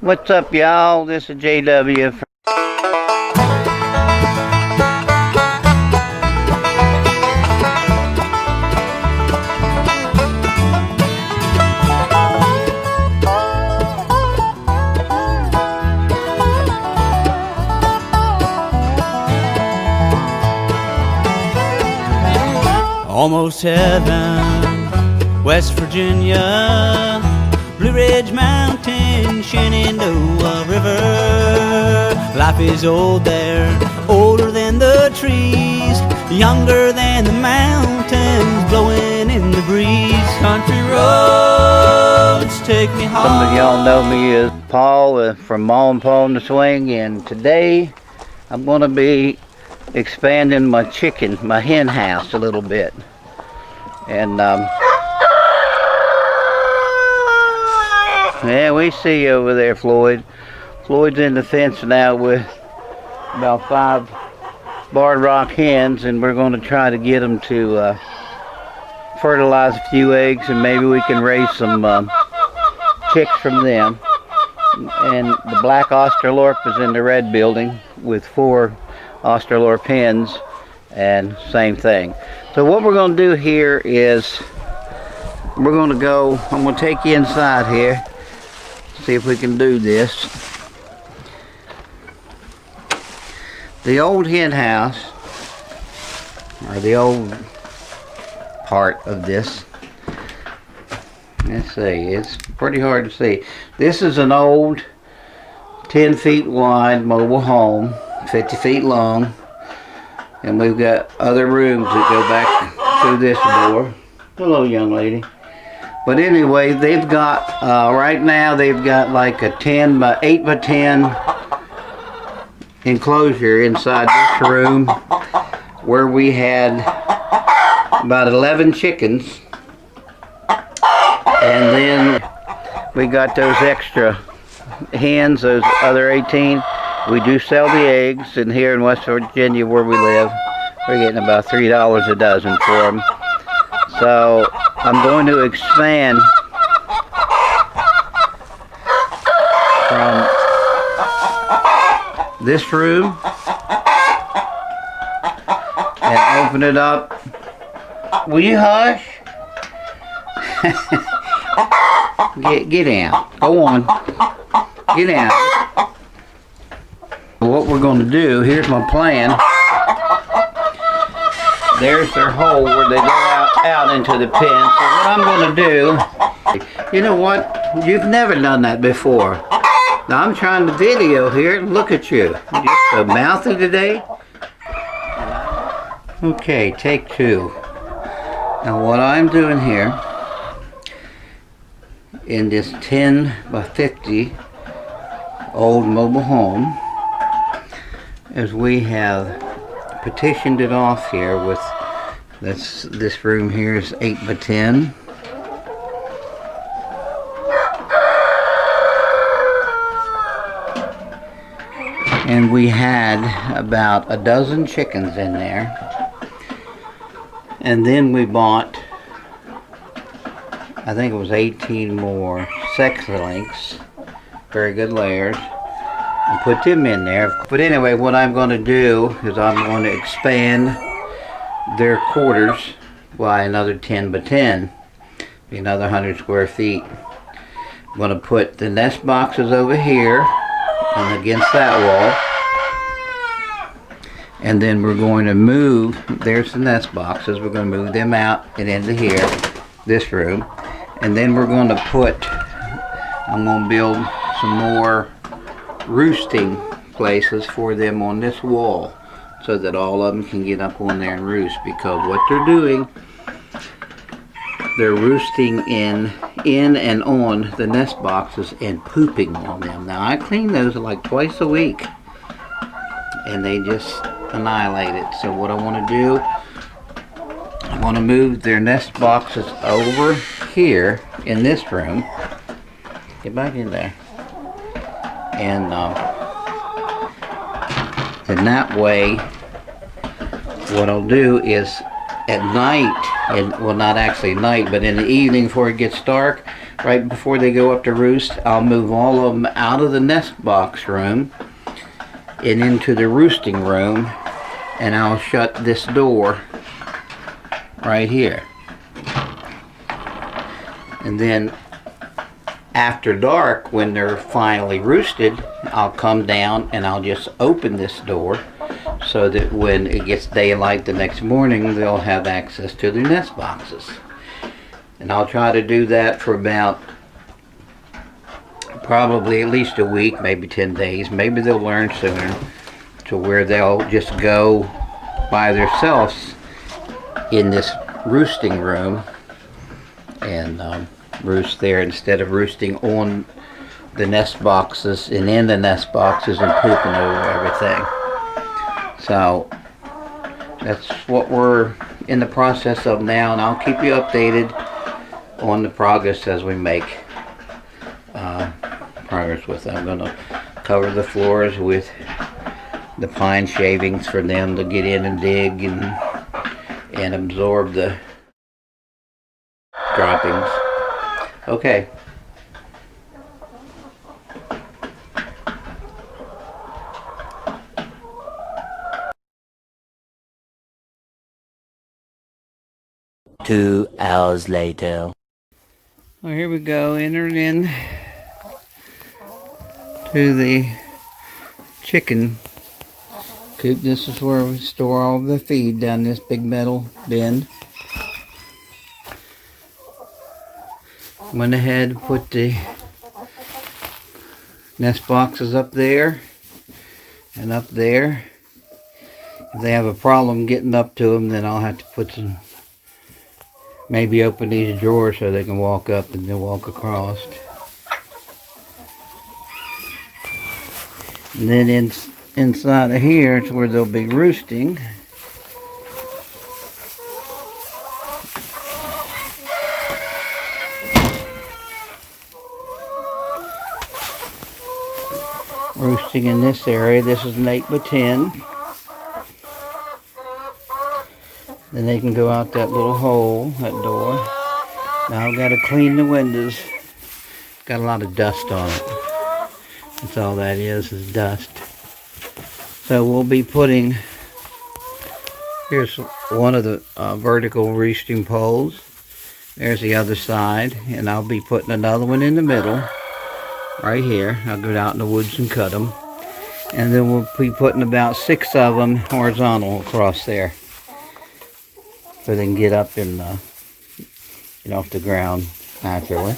What's up, y'all? This is JW. Almost heaven, West Virginia, Blue Ridge Mountain, Shenandoah River. Life is old there, older than the trees, younger than the mountains, blowing in the breeze. Country roads take me home. Some of y'all know me as Paul from MawandPawontheSwing, and today I'm going to be expanding my hen house a little bit. And yeah, we see you over there, Floyd. Floyd's in the fence now with about 5 barred rock hens, and we're going to try to get them to fertilize a few eggs, and maybe we can raise some chicks from them. And the black Australorp is in the red building with 4 Australorp hens, and same thing. So what we're going to do here is I'm going to take you inside here, see if we can do this. The old hen house, or the old part of this, let's see, it's pretty hard to see. This is an old 10 feet wide mobile home, 50 feet long, and we've got other rooms that go back through this door. Hello, young lady. But anyway, they've got right now they've got like a 8 by 10 enclosure inside this room, where we had about 11 chickens, and then we got those extra hens, those other 18. We do sell the eggs, and here in West Virginia where we live, we're getting about $3 a dozen for them. So I'm going to expand from this room and open it up. Will you hush? Get down. Go on. Get down. What we're going to do, here's my plan. There's their hole where they go out into the pen. So what I'm going to do, you know what? You've never done that before. Now I'm trying to video here. Look at you. You're just so mouthy today. Okay, take 2. Now what I'm doing here, in this 10 by 50 old mobile home, is we have partitioned it off here with this room here is 8 by 10. And we had about a dozen chickens in there. And then we bought, I think it was 18 more sex links, very good layers, and put them in there. But anyway, what I'm going to do is I'm going to expand their quarters by another 10 by 10, be another 100 square feet. I'm going to put the nest boxes over here and against that wall. And then we're going to move, there's the nest boxes, we're going to move them out and into here, this room. And then we're going to I'm going to build some more roosting places for them on this wall, so that all of them can get up on there and roost, because what they're doing, they're roosting in and on the nest boxes and pooping on them. Now I clean those like twice a week, and they just annihilate it. So what I want to do, I want to move their nest boxes over here in this room. Get back in there. And then that way, what I'll do is at night, and well, not actually night, but in the evening before it gets dark, right before they go up to roost, I'll move all of them out of the nest box room and into the roosting room, and I'll shut this door right here. And then after dark, when they're finally roosted, I'll come down and I'll just open this door so that when it gets daylight the next morning, they'll have access to their nest boxes. And I'll try to do that for about probably at least a week, maybe 10 days. Maybe they'll learn sooner, to where they'll just go by themselves in this roosting room and roost there instead of roosting on the nest boxes and in the nest boxes and pooping over everything. So that's what we're in the process of now, and I'll keep you updated on the progress as we make progress with it. I'm going to cover the floors with the pine shavings for them to get in and dig and absorb the droppings. Okay. Two hours later. Well, here we go, entering in to the chicken coop. This is where we store all the feed, down this big metal bin. Went ahead and put the nest boxes up there and up there. If they have a problem getting up to them, then I'll have to put some, maybe open these drawers so they can walk up and then walk across. And then inside of here is where they'll be roosting. Roosting in this area. This is an 8x10. Then they can go out that little hole, that door. Now I've got to clean the windows. Got a lot of dust on it. That's all that is dust. So we'll be putting, here's one of the vertical roosting poles. There's the other side, and I'll be putting another one in the middle, right here. I'll go out in the woods and cut them. And then we'll be putting about 6 of them horizontal across there, so they can get up and get off the ground naturally.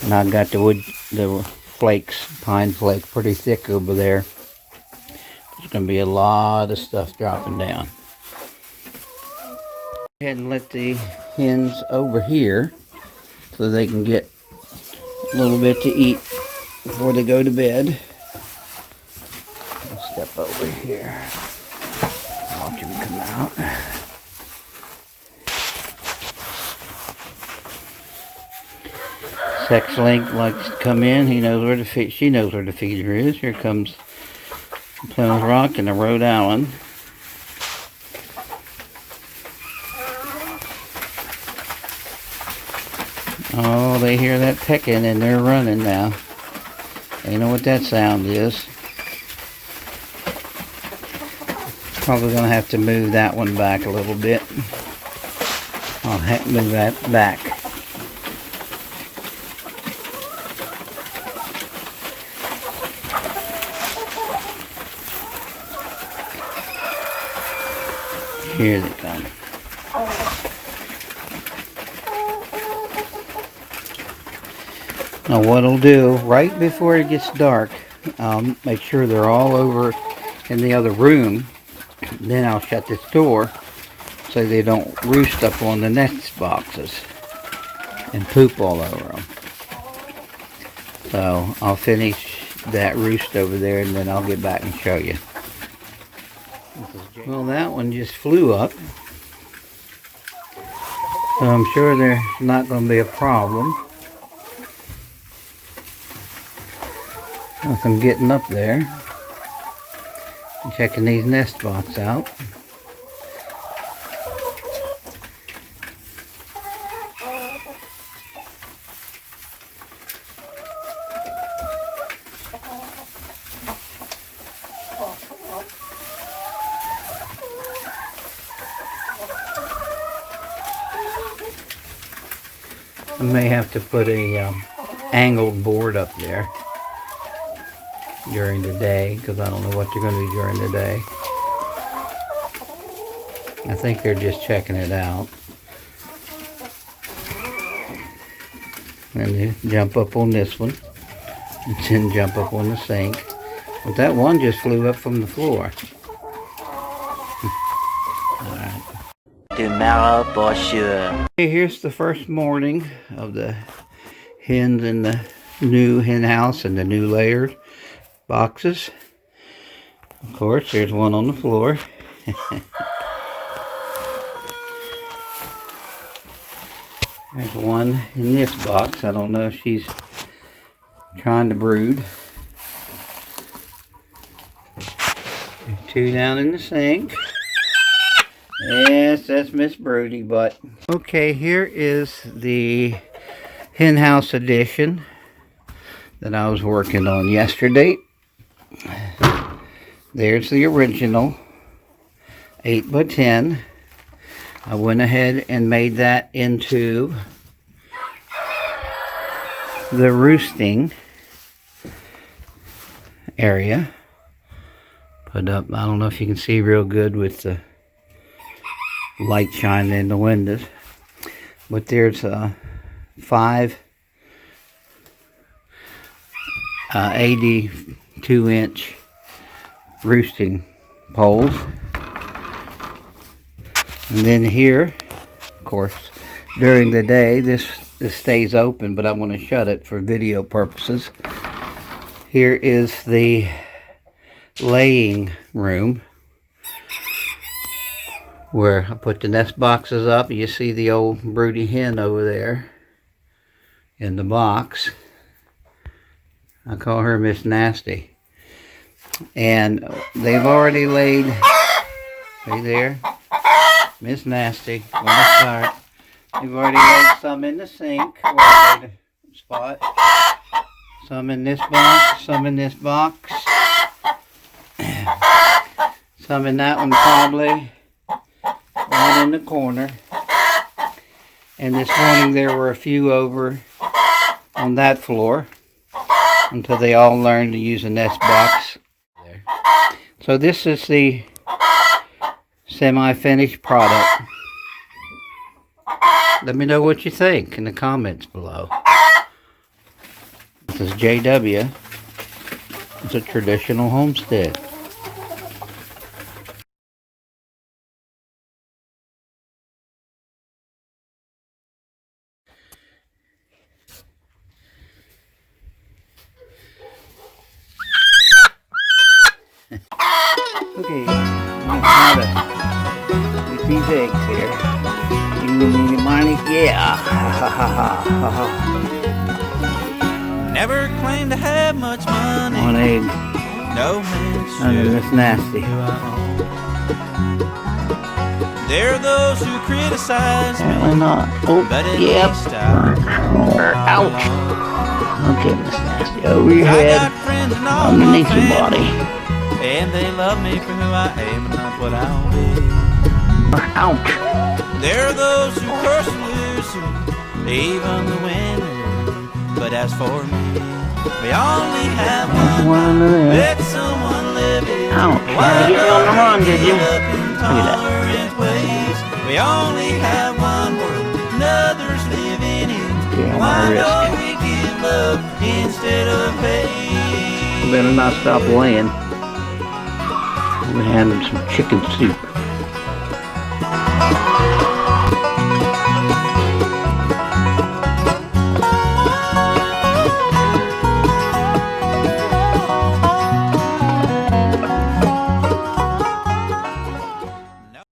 And I've got the flakes, pine flake, pretty thick over there. There's going to be a lot of stuff dropping down. Go ahead and let the hens over here so they can get a little bit to eat before they go to bed. I'll step over here. Watch them come out. Sex Link likes to come in. He knows where the she knows where the feeder is. Here comes Plymouth Rock and the Rhode Island. Oh, they hear that pecking and they're running now. They know what that sound is. Probably going to have to move that one back a little bit. I'll have to move that back. Here they come. Now what I'll do, right before it gets dark, I'll make sure they're all over in the other room. Then I'll shut this door so they don't roost up on the nest boxes and poop all over them. So I'll finish that roost over there and then I'll get back and show you. Well, that one just flew up. So I'm sure there's not going to be a problem. With them getting up there and checking these nest spots out. I may have to put a angled board up there during the day, because I don't know what they're going to do during the day. I think they're just checking it out. And you jump up on this one, and then jump up on the sink. But that one just flew up from the floor. Alright. Tomorrow for sure. Okay, here's the first morning of the hens in the new hen house and the new layered boxes. Of course, there's one on the floor. There's one in this box. I don't know if she's trying to brood. Two down in the sink. Yes, that's Miss Broody Butt. Okay, here is the hen house edition that I was working on yesterday. There's the original 8 by 10. I went ahead and made that into the roosting area. Put up, I don't know if you can see real good with the light shining in the windows, but there's 5 82-inch roosting poles. And then here, of course, during the day, this stays open, but I'm going to shut it for video purposes. Here is the laying room where I put the nest boxes up. You see the old broody hen over there in the box. I call her Miss Nasty. And they've already laid, see there? Miss Nasty, on the start. We've already laid some in the sink, spot. Some in this box, some in this box. Some in that one probably. Right in the corner. And this morning there were a few over on that floor until they all learned to use a nest box. So this is the semi-finished product. Let me know what you think in the comments below. This is JW. It's a Traditional Homestead. Okay, I'm gonna try to get these eggs here. Eeny, miny, yeah. Never claimed to have much money. One egg. No man And then this nasty. There are those who criticize me, Apparently not. Oh, but at yep. least I Ouch. Okay, Miss Nasty. Over your I head. got friends and all Underneath my your family, body. and they love me for who I am and not what I'll be. Ouch. There are those who curse Lucy, even the winter. But as for me, we only have one. Let someone live it. Ouch. Why You get on the run, did you? give up intolerant ways? We only have one world, and others living in. Okay, on Why my wrist. don't we give love instead of hate? Better not stop laying. We had some chicken soup.